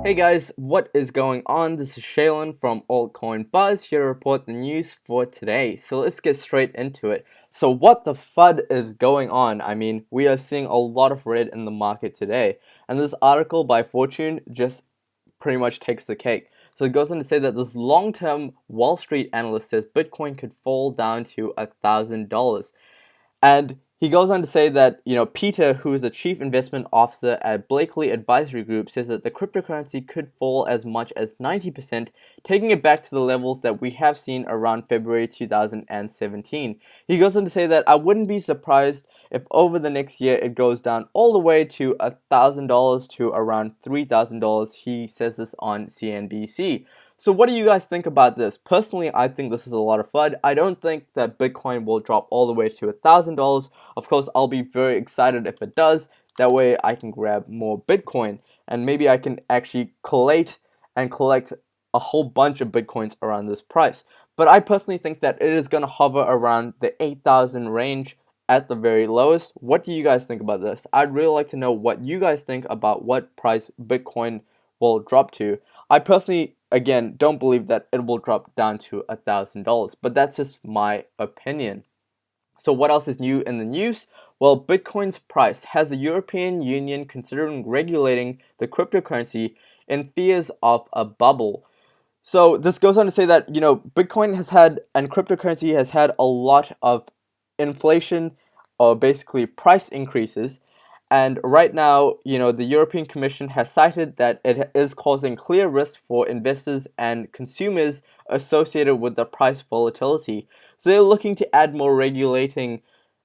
Hey guys, what is going on? This is Shaylin from Altcoin Buzz here to report the news for today. So let's get straight into it. So what the FUD is going on? I mean, we are seeing a lot of red in the market today. And this article by Fortune just pretty much takes the cake. So it goes on to say that this long-term Wall Street analyst says Bitcoin could fall down to $1,000. And he goes on to say that, Peter, who is the chief investment officer at Blakely Advisory Group, says that the cryptocurrency could fall as much as 90%, taking it back to the levels that we have seen around February 2017. He goes on to say that I wouldn't be surprised if over the next year it goes down all the way to $1,000 to around $3,000. He says this on CNBC. So what do you guys think about this? Personally, I think this is a lot of FUD. I don't think that Bitcoin will drop all the way to $1,000. Of course, I'll be very excited if it does. That way I can grab more Bitcoin and maybe I can actually collate and collect a whole bunch of Bitcoins around this price. But I personally think that it is going to hover around the 8,000 range at the very lowest. What do you guys think about this? I'd really like to know what you guys think about what price Bitcoin will drop to. I personally, again, don't believe that it will drop down to $1,000, but that's just my opinion. So what else is new in the news? Well, Bitcoin's price has the European Union considering regulating the cryptocurrency in fears of a bubble. So this goes on to say that, Bitcoin has had and cryptocurrency has had a lot of inflation or basically price increases. And right now, the European Commission has cited that it is causing clear risk for investors and consumers associated with the price volatility. So they're looking to add more regulating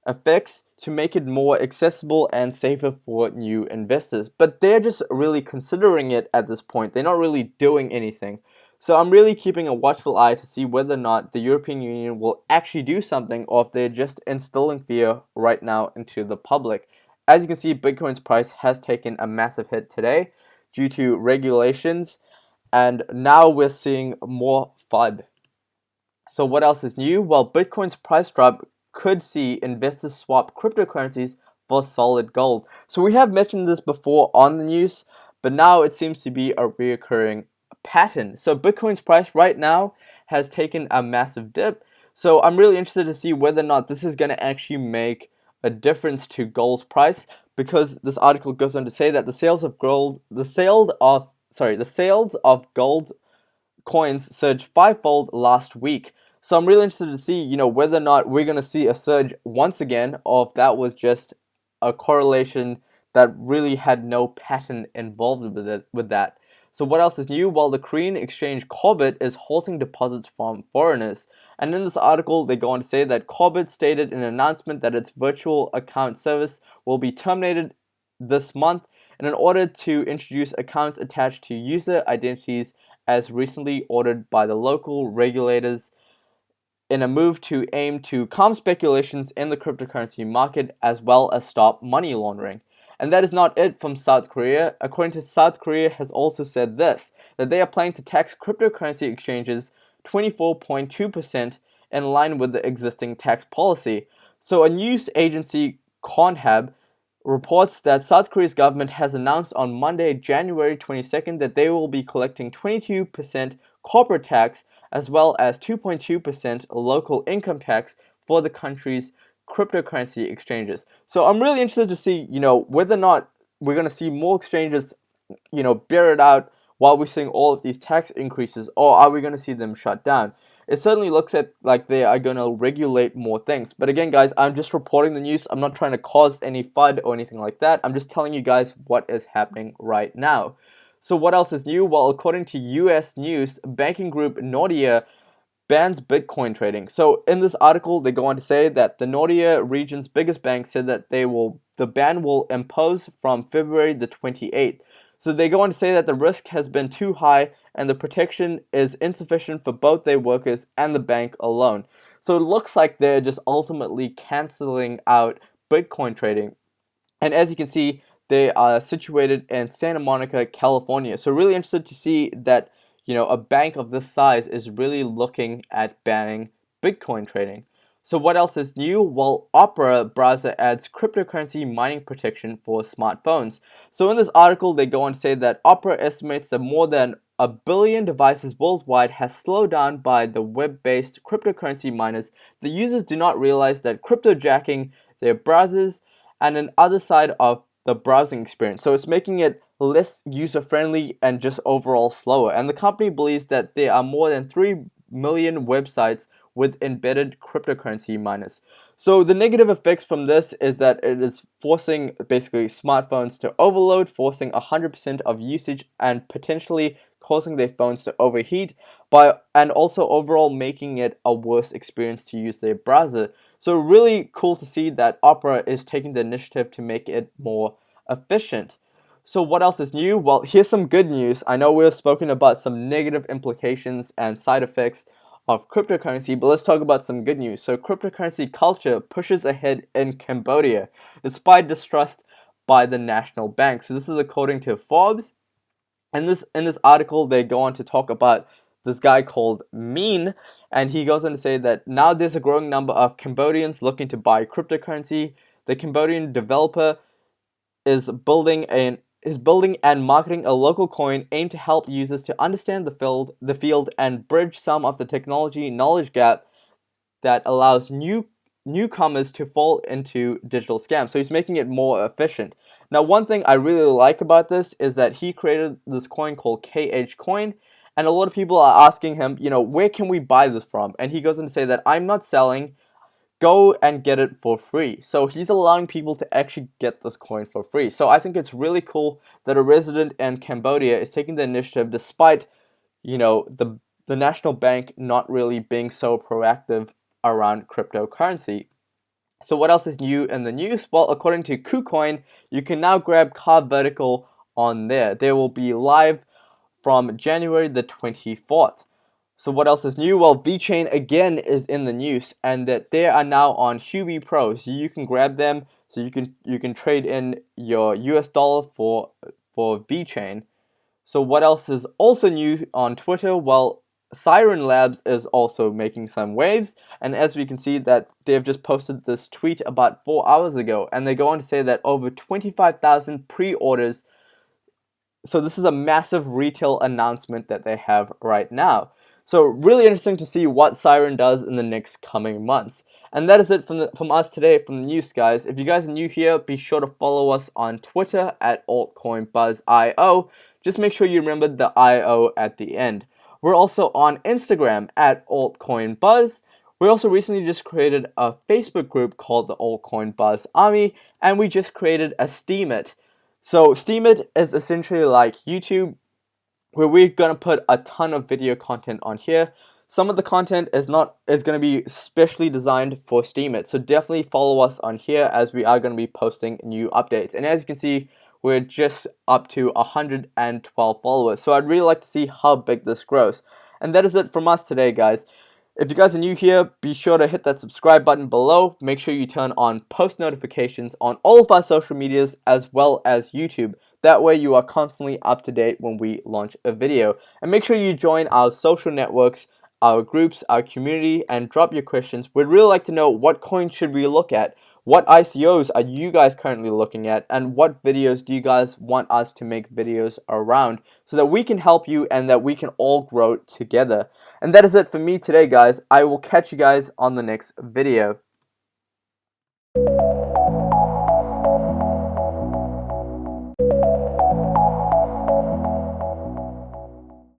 effects to make it more accessible and safer for new investors. But they're just really considering it at this point. They're not really doing anything. So I'm really keeping a watchful eye to see whether or not the European Union will actually do something or if they're just instilling fear right now into the public. As you can see, Bitcoin's price has taken a massive hit today due to regulations, and now we're seeing more FUD. So what else is new? Well, Bitcoin's price drop could see investors swap cryptocurrencies for solid gold. So we have mentioned this before on the news, but now it seems to be a reoccurring pattern. So Bitcoin's price right now has taken a massive dip. So I'm really interested to see whether or not this is going to actually make a difference to gold's price, because this article goes on to say that the sales of gold coins surged fivefold last week. So I'm really interested to see, whether or not we're going to see a surge once again, or if that was just a correlation that really had no pattern involved with that. So what else is new? Well, the Korean exchange Korbit is halting deposits from foreigners. And in this article, they go on to say that Korbit stated in an announcement that its virtual account service will be terminated this month, and in order to introduce accounts attached to user identities as recently ordered by the local regulators in a move to aim to calm speculations in the cryptocurrency market as well as stop money laundering. And that is not it from South Korea. According to South Korea has also said this, that they are planning to tax cryptocurrency exchanges 24.2% in line with the existing tax policy. So a news agency, Konhab, reports that South Korea's government has announced on Monday, January 22nd, that they will be collecting 22% corporate tax as well as 2.2% local income tax for the country's cryptocurrency exchanges. So I'm really interested to see, whether or not we're going to see more exchanges, bear it out while we're seeing all of these tax increases, or are we going to see them shut down? It certainly looks like they are going to regulate more things. But again, guys, I'm just reporting the news. I'm not trying to cause any FUD or anything like that. I'm just telling you guys what is happening right now. So what else is new? Well, according to US News, banking group Nordea bans Bitcoin trading. So in this article, they go on to say that the Nordea region's biggest bank said that the ban will impose from February the 28th. So they go on to say that the risk has been too high and the protection is insufficient for both their workers and the bank alone. So it looks like they're just ultimately canceling out Bitcoin trading. And as you can see, they are situated in Santa Monica, California. So really interested to see that, a bank of this size is really looking at banning Bitcoin trading. So what else is new? Well, Opera browser adds cryptocurrency mining protection for smartphones. So in this article, they go on to say that Opera estimates that more than a billion devices worldwide has slowed down by the web-based cryptocurrency miners. The users do not realize that cryptojacking their browsers and an other side of the browsing experience. So it's making it less user-friendly and just overall slower. And the company believes that there are more than 3 million websites with embedded cryptocurrency miners. So the negative effects from this is that it is forcing basically smartphones to overload, forcing 100% of usage and potentially causing their phones to overheat, and also overall making it a worse experience to use their browser. So really cool to see that Opera is taking the initiative to make it more efficient. So what else is new? Well, here's some good news. I know we've spoken about some negative implications and side effects of cryptocurrency, but let's talk about some good news. So cryptocurrency culture pushes ahead in Cambodia despite distrust by the national bank. So this is according to Forbes. And in this article, they go on to talk about this guy called Mean, and he goes on to say that now there's a growing number of Cambodians looking to buy cryptocurrency. The Cambodian developer is building and marketing a local coin aimed to help users to understand the field and bridge some of the technology knowledge gap that allows newcomers to fall into digital scams. So he's making it more efficient. Now, one thing I really like about this is that he created this coin called KH Coin, and a lot of people are asking him, where can we buy this from? And he goes on to say that I'm not selling, go and get it for free. So he's allowing people to actually get this coin for free. So I think it's really cool that a resident in Cambodia is taking the initiative despite, the national bank not really being so proactive around cryptocurrency. So what else is new in the news? Well, according to KuCoin, you can now grab CarVertical on there. They will be live from January the 24th. So what else is new? Well, VeChain again is in the news, and that they are now on Huobi Pro. So you can grab them, so you can trade in your US dollar for VeChain. So what else is also new on Twitter? Well, Sirin Labs is also making some waves, and as we can see that they've just posted this tweet about 4 hours ago, and they go on to say that over 25,000 pre-orders. So this is a massive retail announcement that they have right now. So really interesting to see what Sirin does in the next coming months. And that is it from us today from the news, guys. If you guys are new here, be sure to follow us on Twitter at altcoinbuzzio. Just make sure you remember the IO at the end. We're also on Instagram at altcoinbuzz. We also recently just created a Facebook group called the Altcoin Buzz Army, and we just created a Steemit. So Steemit is essentially like YouTube, where we're going to put a ton of video content on here. Some of the content is going to be specially designed for Steemit, so definitely follow us on here as we are going to be posting new updates. And as you can see, we're just up to 112 followers, so I'd really like to see how big this grows. And that is it from us today, guys. If you guys are new here, be sure to hit that subscribe button below. Make sure you turn on post notifications on all of our social medias as well as YouTube. That way you are constantly up to date when we launch a video. And make sure you join our social networks, our groups, our community, and drop your questions. We'd really like to know, what coins should we look at? What ICOs are you guys currently looking at? And what videos do you guys want us to make videos around, so that we can help you and that we can all grow together? And that is it for me today, guys. I will catch you guys on the next video.